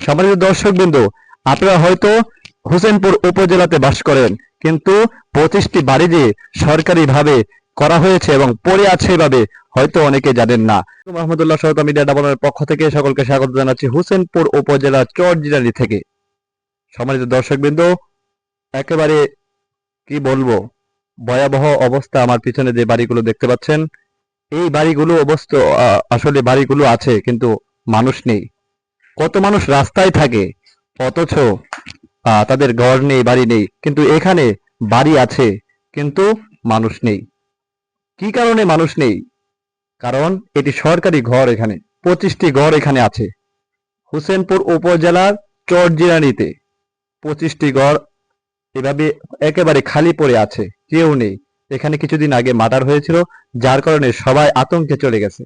সম্মানিত দর্শকবৃন্দ, আপনারা হয়তো হোসেনপুর উপজেলাতে বাস করেন, কিন্তু 25টি বাড়ি যে সরকারিভাবে করা হয়েছে এবং পড়ে আছে এভাবে হয়তো অনেকে জানেন না। মাহমুদুল্লাহ সরতা মিডিয়া ডাবনের পক্ষ থেকে সকলকে স্বাগত জানাচ্ছি হোসেনপুর উপজেলা চরজিরানি থেকে। সম্মানিত দর্শকবৃন্দ, একেবারে কি বলবো, ভয়াবহ অবস্থা। আমার পিছনে যে বাড়িগুলো দেখতে পাচ্ছেন, এই বাড়িগুলো অবস্থা আসলে বাড়িগুলো আছে কিন্তু মানুষ নেই। কত মানুষ রাস্তায় থাকে, অথচ তাদের ঘর নেই, বাড়ি নেই। কিন্তু এখানে বাড়ি আছে কিন্তু মানুষ নেই। কি কারণে মানুষ নেই? কারণ এটি সরকারি ঘর। এখানে 25টি ঘর এখানে আছে হোসেনপুর উপজেলার চরজিরানিতে। 25টি ঘর এভাবে একেবারে খালি পড়ে আছে, কেউ নেই। এখানে কিছুদিন আগে মার্ডার হয়েছিল, যার কারণে সবাই আতঙ্কে চলে গেছে।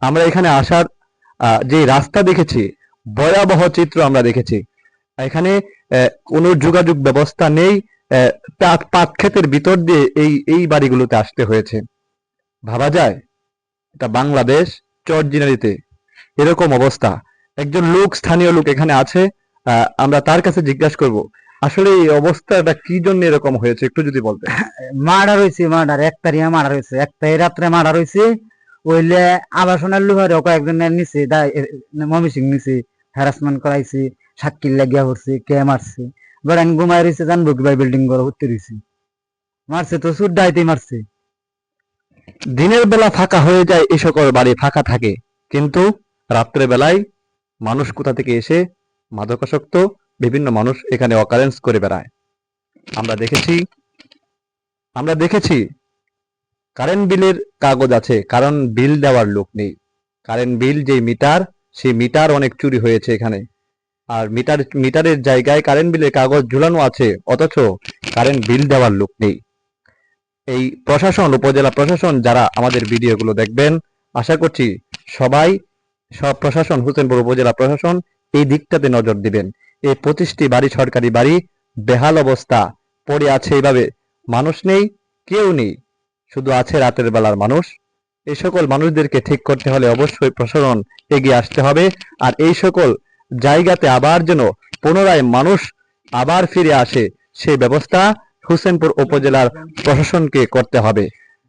আমরা এখানে আসার যে রাস্তা দেখেছি, ভয়াবহ চিত্র আমরা দেখেছি। এখানে কোনো যোগাযোগ ব্যবস্থা নেই। পাট ক্ষেতের ভিতর দিয়ে এই বাড়িগুলোতে আসতে হয়েছে। ভাবা যায় এটা বাংলাদেশ, চরজিনারিতে এরকম অবস্থা। একজন লোক, স্থানীয় লোক এখানে আছে, আমরা তার কাছে জিজ্ঞাসা করব আসলে এই অবস্থাটা কি জন্য এরকম হয়েছে, একটু যদি বলতে। মার্ডার হয়েছে, মার্ডার 1 তারিখে মার্ডার হয়েছে, 1 তারিখ রাত্রে মার্ডার হয়েছে। ওইলে আবাসনের লোহারে কয়েকজনের নিচে মমিসিং নিচে হ্যারাসমেন্ট করাইছে, সাক্ষী লাগিয়া করছে, কে মারছে বেড়ান ঘুমাই রয়েছে, জানবো কি ভাই বিল্ডিং ঘর উঠতে রয়েছে, মারছে তো সুর ডাইতে মারছে। দিনের বেলা ফাঁকা হয়ে যায়, এই সকল বাড়ি ফাঁকা থাকে, কিন্তু রাত্রে বেলায় মানুষ কোথা থেকে এসে মাদকাসক্ত বিভিন্ন মানুষ এখানে অকারেন্স করে বেড়ায়। আমরা দেখেছি কারেন্ট বিলের কাগজ আছে, কারণ বিল দেওয়ার লোক নেই। কারেন্ট বিল যে মিটার, সেই মিটার অনেক চুরি হয়েছে এখানে। আর মিটারের জায়গায় কারেন্ট বিলের কাগজ ঝুলানো আছে, অথচ কারেন্ট বিল দেওয়ার লোক নেই। এই প্রশাসন, উপজেলা প্রশাসন যারা আমাদের ভিডিওগুলো দেখবেন, আশা করছি সব প্রশাসন, হোসেনপুর উপজেলা প্রশাসন এই দিকটাতে নজর দিবেন। এই 25টি বাড়ি সরকারি বাড়ি বেহাল অবস্থা পড়ে আছে এইভাবে, মানুষ নেই, কেউ নেই, শুধু আছে রাতের বেলার মানুষ। এই সকল মানুষদেরকে ঠিক করতে হলে অবশ্যই প্রশাসন এগিয়ে আসতে হবে। আর এই সকল জায়গাতে আবার যেন পুনরায় মানুষ আবার ফিরে আসে, সেই ব্যবস্থা হোসেনপুর উপজেলার প্রশাসনকে করতে হবে।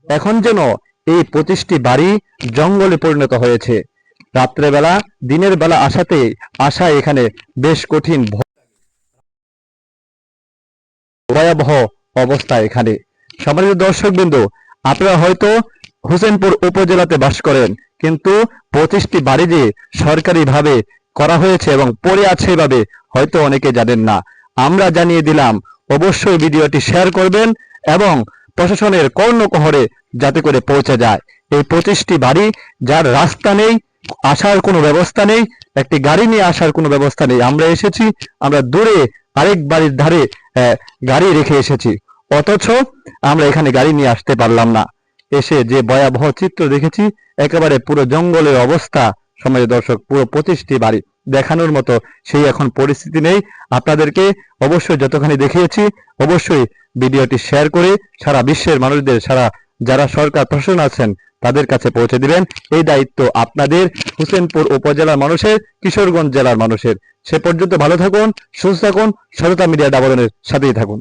এখন যেন এই 25টি বাড়ি জঙ্গলে পরিণত হয়েছে। রাত্রেবেলা, দিনের বেলা আসা এখানে বেশ কঠিন, ভয়াবহ অবস্থা এখানে। সম্মানিত দর্শকবৃন্দ, আপনারা হয়তো হোসেনপুর উপজেলাতে বাস করেন, কিন্তু 25টি বাড়ি যে সরকারিভাবে করা হয়েছে এবং পড়ে আছে এভাবে হয়তো অনেকে জানেন না। আমরা জানিয়ে দিলাম, অবশ্যই ভিডিওটি শেয়ার করবেন এবং প্রশাসনের কর্ণকহরে যাতে করে পৌঁছে যায়। এই 25টি বাড়ি যার রাস্তা নেই, আসার কোনো ব্যবস্থা নেই, একটি গাড়ি নিয়ে আসার কোনো ব্যবস্থা নেই। আমরা এসেছি, আমরা দূরে আরেক বাড়ির ধারে গাড়ি রেখে এসেছি, অথচ আমরা এখানে গাড়ি নিয়ে আসতে পারলাম না। এসে যে ভয়াবহ চিত্র দেখেছি, একেবারে পুরো জঙ্গলের অবস্থা। সমাজের দর্শক, পুরো 25টি বাড়ি দেখানোর মতো সেই এখন পরিস্থিতি নেই। আপনাদেরকে অবশ্যই যতখানি দেখিয়েছি, অবশ্যই ভিডিওটি শেয়ার করে সারা বিশ্বের মানুষদের, যারা সরকার প্রশাসন আছেন তাদের কাছে পৌঁছে দিবেন। এই দায়িত্ব আপনাদের, হোসেনপুর উপজেলার মানুষের, কিশোরগঞ্জ জেলার মানুষের। সে পর্যন্ত ভালো থাকুন, সুস্থ থাকুন, সততা মিডিয়া ডাবলনের সাথেই থাকুন।